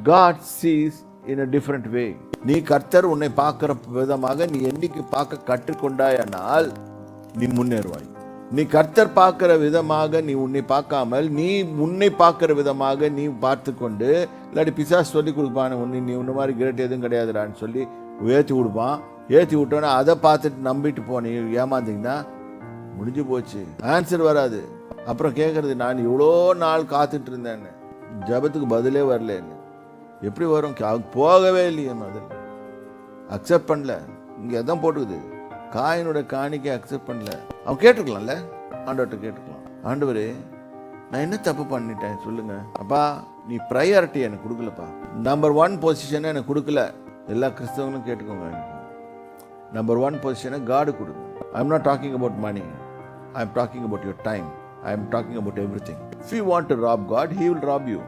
God sees in a different way. நீ கர்த்தர் உன்னை பார்க்கிற விதமாக நீ என்னைக்கு பார்க்க கற்றுக்கொண்டாயானால் நீ முன்னேறுவாய். நீ கர்த்தர் பார்க்கிற விதமாக நீ உன்னை பார்க்காமல் நீ உன்னை பார்க்கிற விதமாக நீ பார்த்து கொண்டு, இல்லாட்டி பிசாசு சொல்லி கொடுப்பான், நீ உன்ன மாதிரி கிரேட் எதுவும் கிடையாதுடான்னு சொல்லி ஏற்றி கொடுப்பான். ஏற்றி விட்டோன்னா அதை பார்த்துட்டு நம்பிட்டு போனீ ஏமாந்தீங்கன்னா முடிஞ்சு போச்சு, ஆன்சர் வராது. அப்புறம் கேட்கறது, நான் இவ்வளோ நாள் காத்துட்டு இருந்தேன்னு, ஜபத்துக்கு பதிலே வரலன்னு. எப்படி வரும்? போகவே இல்லையே, முதல்ல அக்செப்ட் பண்ணல. இங்கே எதான் போட்டுக்குது, காயினோட காணிக்கை அக்செப்ட் பண்ணல. அவன் கேட்டுக்கலாம்ல, ஆண்டவர்கிட்ட கேட்டுக்கலாம், ஆண்டவரே நான் என்ன தப்பு பண்ணிட்டேன் சொல்லுங்க அப்பா, நீ ப்ரையாரிட்டி எனக்கு கொடுக்கலப்பா, நம்பர் 1 பொசிஷனை எனக்கு கொடுக்கல. எல்லா கிறிஸ்தவங்களும் கேட்டுக்கோங்க, நம்பர் 1 பொசிஷனை காடு கொடுங்க. I am not talking about money, I am talking about your time, I am talking about everything. If you want to rob God, He will rob you.